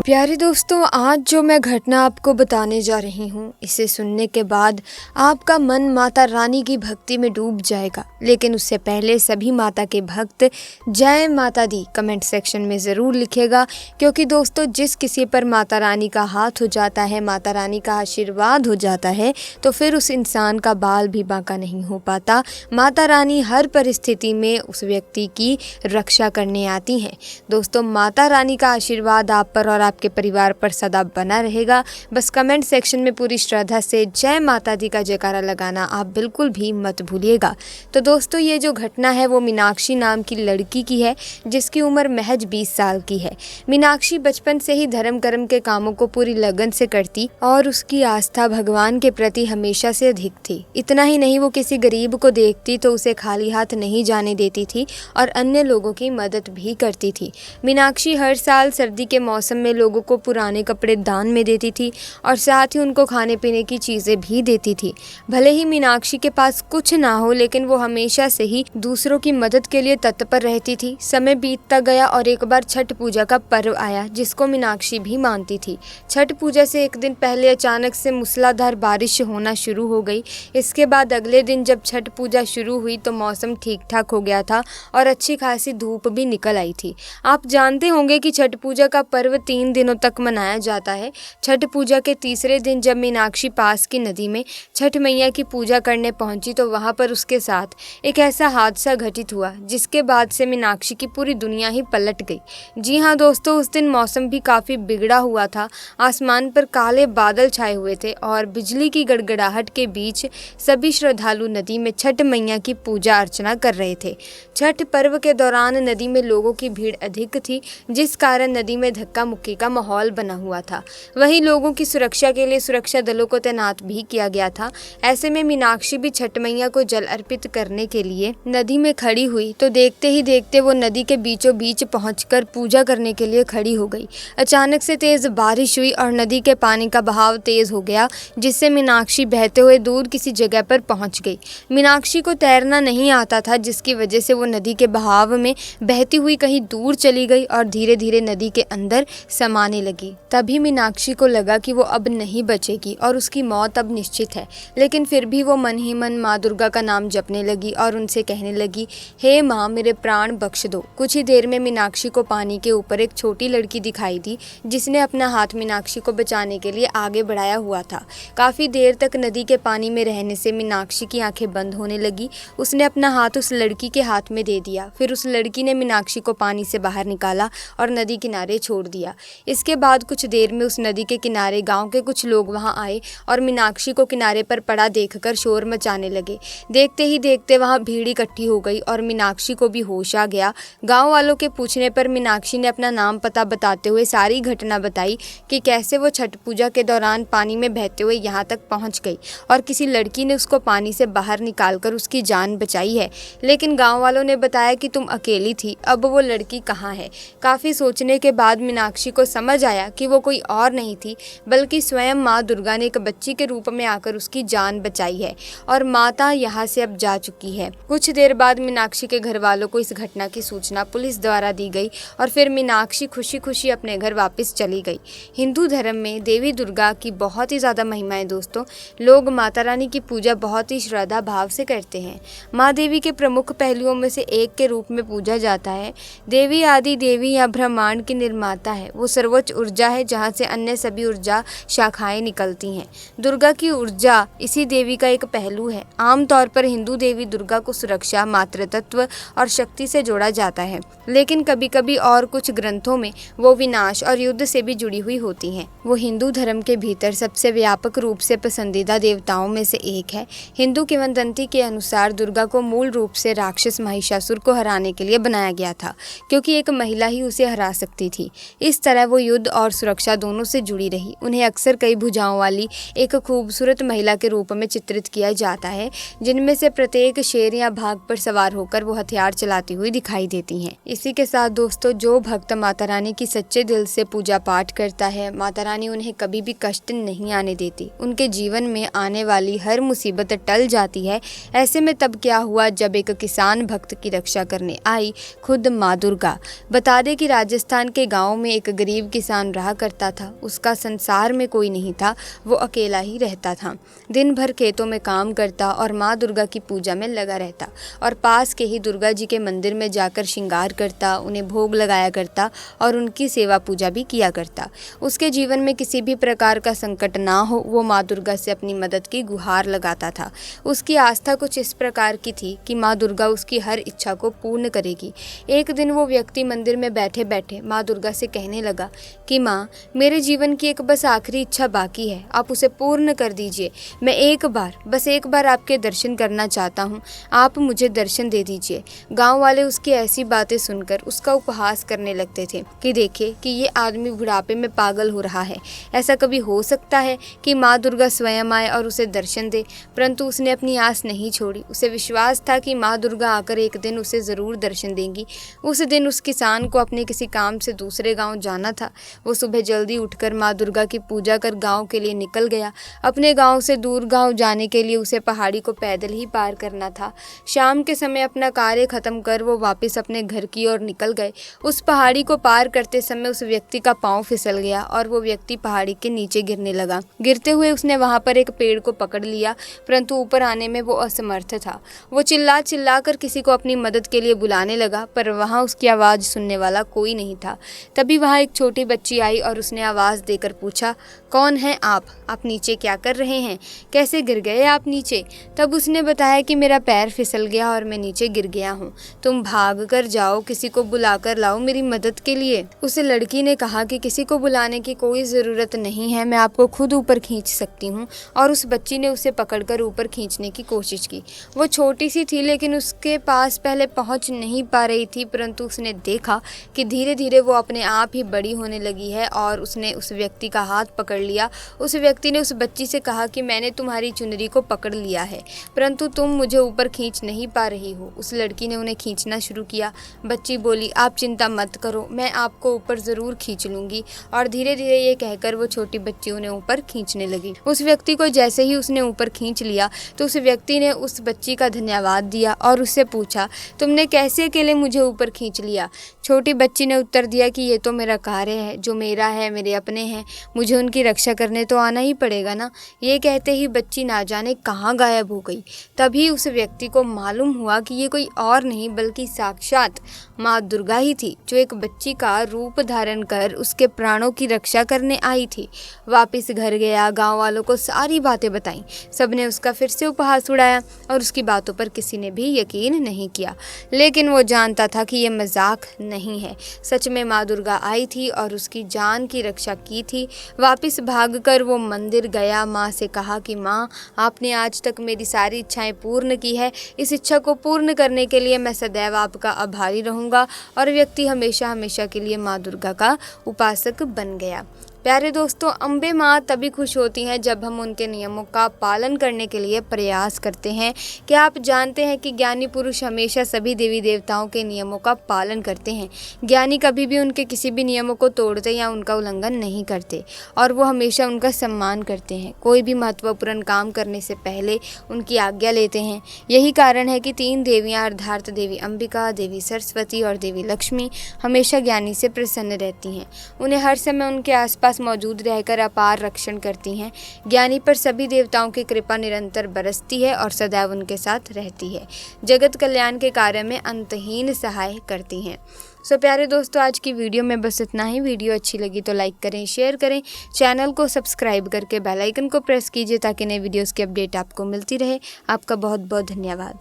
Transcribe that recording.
प्यारे दोस्तों, आज जो मैं घटना आपको बताने जा रही हूँ, इसे सुनने के बाद आपका मन माता रानी की भक्ति में डूब जाएगा। लेकिन उससे पहले सभी माता के भक्त जय माता दी कमेंट सेक्शन में ज़रूर लिखेगा, क्योंकि दोस्तों जिस किसी पर माता रानी का हाथ हो जाता है, माता रानी का आशीर्वाद हो जाता है, तो फिर उस इंसान का बाल भी बांका नहीं हो पाता। माता रानी हर परिस्थिति में उस व्यक्ति की रक्षा करने आती हैं। दोस्तों, माता रानी का आशीर्वाद आप पर और आपके परिवार पर सदा बना रहेगा। बस कमेंट सेक्शन में पूरी श्रद्धा से जय माता दी का जयकारा लगाना आप बिल्कुल भी मत भूलिएगा। तो दोस्तों, ये जो घटना है वो मीनाक्षी नाम की लड़की की है, जिसकी उम्र महज 20 साल की है। मीनाक्षी बचपन से ही धर्म कर्म के कामों को पूरी लगन से करती और उसकी आस्था भगवान के प्रति हमेशा से अधिक थी। इतना ही नहीं, वो किसी गरीब को देखती तो उसे खाली हाथ नहीं जाने देती थी और अन्य लोगों की मदद भी करती थी। मीनाक्षी हर साल सर्दी के मौसम में लोगों को पुराने कपड़े दान में देती थी और साथ ही उनको खाने पीने की चीज़ें भी देती थी। भले ही मीनाक्षी के पास कुछ ना हो, लेकिन वो हमेशा से ही दूसरों की मदद के लिए तत्पर रहती थी। समय बीतता गया और एक बार छठ पूजा का पर्व आया, जिसको मीनाक्षी भी मानती थी। छठ पूजा से एक दिन पहले अचानक से मूसलाधार बारिश होना शुरू हो गई। इसके बाद अगले दिन जब छठ पूजा शुरू हुई तो मौसम ठीक ठाक हो गया था और अच्छी खासी धूप भी निकल आई थी। आप जानते होंगे कि छठ पूजा का पर्व 3 दिनों तक मनाया जाता है। छठ पूजा के तीसरे दिन जब मीनाक्षी पास की नदी में छठ मैया की पूजा करने पहुंची तो वहां पर उसके साथ एक ऐसा हादसा घटित हुआ, जिसके बाद से मीनाक्षी की पूरी दुनिया ही पलट गई। जी हाँ दोस्तों, उस दिन मौसम भी काफ़ी बिगड़ा हुआ था। आसमान पर काले बादल छाए हुए थे और बिजली की गड़गड़ाहट के बीच सभी श्रद्धालु नदी में छठ मैया की पूजा अर्चना कर रहे थे। छठ पर्व के दौरान नदी में लोगों की भीड़ अधिक थी, जिस कारण नदी में धक्का मुक्की का माहौल बना हुआ था। वहीं लोगों की सुरक्षा के लिए सुरक्षा दलों को तैनात भी किया गया था। ऐसे में मीनाक्षी भी छठ मैया को जल अर्पित करने के लिए नदी में खड़ी हुई तो देखते ही देखते वो नदी के बीचों बीच पहुंचकर पूजा करने के लिए खड़ी हो गई। अचानक से तेज बारिश हुई और नदी के पानी का बहाव तेज हो गया, जिससे मीनाक्षी बहते हुए दूर किसी जगह पर पहुंच गई। मीनाक्षी को तैरना नहीं आता था, जिसकी वजह से वो नदी के बहाव में बहती हुई कहीं दूर चली गई और धीरे धीरे नदी के अंदर समाने लगी। तभी मीनाक्षी को लगा कि वो अब नहीं बचेगी और उसकी मौत अब निश्चित है। लेकिन फिर भी वो मन ही मन माँ दुर्गा का नाम जपने लगी और उनसे कहने लगी, हे माँ, मेरे प्राण बख्श दो। कुछ ही देर में मीनाक्षी को पानी के ऊपर एक छोटी लड़की दिखाई दी, जिसने अपना हाथ मीनाक्षी को बचाने के लिए आगे बढ़ाया हुआ था। काफ़ी देर तक नदी के पानी में रहने से मीनाक्षी की आंखें बंद होने लगी। उसने अपना हाथ उस लड़की के हाथ में दे दिया। फिर उस लड़की ने मीनाक्षी को पानी से बाहर निकाला और नदी किनारे छोड़ दिया। इसके बाद कुछ देर में उस नदी के किनारे गांव के कुछ लोग वहां आए और मीनाक्षी को किनारे पर पड़ा देखकर शोर मचाने लगे। देखते ही देखते वहां भीड़ इकट्ठी हो गई और मीनाक्षी को भी होश आ गया। गांव वालों के पूछने पर मीनाक्षी ने अपना नाम पता बताते हुए सारी घटना बताई कि कैसे वो छठ पूजा के दौरान पानी में बहते हुए यहाँ तक पहुँच गई और किसी लड़की ने उसको पानी से बाहर निकालकर उसकी जान बचाई है। लेकिन गाँव वालों ने बताया कि तुम अकेली थी, अब वो लड़की कहाँ है। काफ़ी सोचने के बाद मीनाक्षी को समझ आया कि वो कोई और नहीं थी, बल्कि स्वयं माँ दुर्गा ने एक बच्ची के रूप में आकर उसकी जान बचाई है और माता यहाँ से अब जा चुकी है। कुछ देर बाद मीनाक्षी के घर वालों को इस घटना की सूचना पुलिस द्वारा दी गई और फिर मीनाक्षी खुशी खुशी अपने घर वापस चली गई। हिंदू धर्म में देवी दुर्गा की बहुत ही ज़्यादा महिमा है दोस्तों। लोग माता रानी की पूजा बहुत ही श्रद्धा भाव से करते हैं। माँ देवी के प्रमुख पहलुओं में से एक के रूप में पूजा जाता है। देवी आदि देवी या ब्रह्मांड की निर्माता है। वो सर्वोच्च ऊर्जा है, जहाँ से अन्य सभी ऊर्जा शाखाएं निकलती हैं। दुर्गा की ऊर्जा इसी देवी का एक पहलू है। आमतौर पर हिंदू देवी दुर्गा को सुरक्षा, मातृत्व और शक्ति से जोड़ा जाता है, लेकिन कभी कभी और कुछ ग्रंथों में वो विनाश और युद्ध से भी जुड़ी हुई होती हैं। वो हिंदू धर्म के भीतर सबसे व्यापक रूप से पसंदीदा देवताओं में से एक है। हिंदू किंवदंती के अनुसार दुर्गा को मूल रूप से राक्षस महिषासुर को हराने के लिए बनाया गया था, क्योंकि एक महिला ही उसे हरा सकती थी। इस तरह वो युद्ध और सुरक्षा दोनों से जुड़ी रही। उन्हें अक्सर कई भुजाओं वाली एक खूबसूरत महिला के रूप में चित्रित किया जाता है, जिनमें से प्रत्येक शेर या भाग पर सवार होकर वो हथियार चलाती हुई दिखाई देती हैं। इसी के साथ दोस्तों, जो भक्त माता रानी की सच्चे दिल से पूजा पाठ करता है, माता रानी उन्हें कभी भी कष्ट नहीं आने देती। उनके जीवन में आने वाली हर मुसीबत टल जाती है। ऐसे में तब क्या हुआ जब एक किसान भक्त की रक्षा करने आई खुद माँ दुर्गा। बता दें कि राजस्थान के गाँव में एक गरीब गरीब किसान रहा करता था। उसका संसार में कोई नहीं था, वो अकेला ही रहता था। दिन भर खेतों में काम करता और माँ दुर्गा की पूजा में लगा रहता और पास के ही दुर्गा जी के मंदिर में जाकर श्रृंगार करता, उन्हें भोग लगाया करता और उनकी सेवा पूजा भी किया करता। उसके जीवन में किसी भी प्रकार का संकट ना हो, वो माँ दुर्गा से अपनी मदद की गुहार लगाता था। उसकी आस्था कुछ इस प्रकार की थी कि माँ दुर्गा उसकी हर इच्छा को पूर्ण करेगी। एक दिन वो व्यक्ति मंदिर में बैठे बैठे माँ दुर्गा से कहने लगा कि माँ, मेरे जीवन की एक बस आखिरी इच्छा बाकी है, आप उसे पूर्ण कर दीजिए। मैं बस एक बार आपके दर्शन करना चाहता हूँ, आप मुझे दर्शन दे दीजिए। गांव वाले उसकी ऐसी बातें सुनकर उसका उपहास करने लगते थे कि देखिए कि ये आदमी बुढ़ापे में पागल हो रहा है। ऐसा कभी हो सकता है कि माँ दुर्गा स्वयं आए और उसे दर्शन दे? परंतु उसने अपनी आस नहीं छोड़ी। उसे विश्वास था कि माँ दुर्गा आकर एक दिन उसे ज़रूर दर्शन देंगी। उस दिन उस किसान को अपने किसी काम से दूसरे गांव जाना था। वो सुबह जल्दी उठकर माँ दुर्गा की पूजा कर गांव के लिए निकल गया। अपने गांव से दूर गांव जाने के लिए उसे पहाड़ी को पैदल ही पार करना था। शाम के समय अपना कार्य खत्म कर वो वापस अपने घर की ओर निकल गए। उस पहाड़ी को पार करते समय उस व्यक्ति का पाँव फिसल गया और वो व्यक्ति पहाड़ी के नीचे गिरने लगा। गिरते हुए उसने वहां पर एक पेड़ को पकड़ लिया, परंतु ऊपर आने में वो असमर्थ था। वो चिल्ला चिल्ला कर किसी को अपनी मदद के लिए बुलाने लगा, पर वहां उसकी आवाज़ सुनने वाला कोई नहीं था। तभी वहां एक छोटी बच्ची आई और उसने आवाज़ देकर पूछा, कौन है आप नीचे क्या कर रहे हैं? कैसे गिर गए आप नीचे? तब उसने बताया कि मेरा पैर फिसल गया और मैं नीचे गिर गया हूँ। तुम भाग कर जाओ, किसी को बुला कर लाओ मेरी मदद के लिए। उस लड़की ने कहा कि किसी को बुलाने की कोई ज़रूरत नहीं है, मैं आपको खुद ऊपर खींच सकती हूँ। और उस बच्ची ने उसे पकड़कर ऊपर खींचने की कोशिश की। वो छोटी सी थी लेकिन उसके पास पहले पहुँच नहीं पा रही थी, परंतु उसने देखा कि धीरे धीरे वो अपने आप ही बड़ी होने लगी है और उसने उस व्यक्ति का हाथ पकड़ लिया। उस व्यक्ति ने उस बच्ची से कहा कि मैंने तुम्हारी चुनरी को पकड़ लिया है, परंतु तुम मुझे ऊपर खींच नहीं पा रही हो। उस लड़की ने उन्हें खींचना शुरू किया। बच्ची बोली, आप चिंता मत करो, मैं आपको ऊपर ज़रूर खींच लूँगी। और धीरे धीरे ये कहकर वो छोटी बच्ची उन्हें ऊपर खींचने लगी। उस व्यक्ति को जैसे ही उसने ऊपर खींच लिया तो उस व्यक्ति ने उस बच्ची का धन्यवाद दिया और उससे पूछा, तुमने कैसे अकेले मुझे ऊपर खींच लिया? छोटी बच्ची ने उत्तर दिया कि ये तो मेरा कार्य है, जो मेरा है, मेरे अपने हैं, मुझे उनकी रक्षा करने तो आना ही पड़ेगा ना। ये कहते ही बच्ची ना जाने कहाँ गायब हो गई। तभी उस व्यक्ति को मालूम हुआ कि ये कोई और नहीं बल्कि साक्षात माँ दुर्गा ही थी, जो एक बच्ची का रूप धारण कर उसके प्राणों की रक्षा करने आई थी। वापस घर गया, गांव वालों को सारी बातें बताईं। सबने उसका फिर से उपहास उड़ाया और उसकी बातों पर किसी ने भी यकीन नहीं किया। लेकिन वो जानता था कि ये मजाक नहीं है, सच में माँ दुर्गा आई थी और उसकी जान की रक्षा की थी। वापस भागकर वो मंदिर गया, माँ से कहा कि माँ, आपने आज तक मेरी सारी इच्छाएं पूर्ण की है। इस इच्छा को पूर्ण करने के लिए मैं सदैव आपका आभारी रहूँगा। और व्यक्ति हमेशा हमेशा के लिए माँ दुर्गा का उपासक बन गया। प्यारे दोस्तों, अम्बे माँ तभी खुश होती हैं जब हम उनके नियमों का पालन करने के लिए प्रयास करते हैं। क्या आप जानते हैं कि ज्ञानी पुरुष हमेशा सभी देवी देवताओं के नियमों का पालन करते हैं? ज्ञानी कभी भी उनके किसी भी नियमों को तोड़ते या उनका उल्लंघन नहीं करते और वो हमेशा उनका सम्मान करते हैं। कोई भी महत्वपूर्ण काम करने से पहले उनकी आज्ञा लेते हैं। यही कारण है कि 3 देवियाँ अर्थात देवी अंबिका, देवी सरस्वती और देवी लक्ष्मी हमेशा ज्ञानी से प्रसन्न रहती हैं। उन्हें हर समय उनके आसपास मौजूद रहकर अपार रक्षण करती हैं। ज्ञानी पर सभी देवताओं की कृपा निरंतर बरसती है और सदैव उनके साथ रहती है। जगत कल्याण के कार्य में अंतहीन सहाय करती हैं। सो प्यारे दोस्तों, आज की वीडियो में बस इतना ही। वीडियो अच्छी लगी तो लाइक करें, शेयर करें, चैनल को सब्सक्राइब करके बेल आइकन को प्रेस कीजिए ताकि नए वीडियोस की अपडेट आपको मिलती रहे। आपका बहुत बहुत धन्यवाद।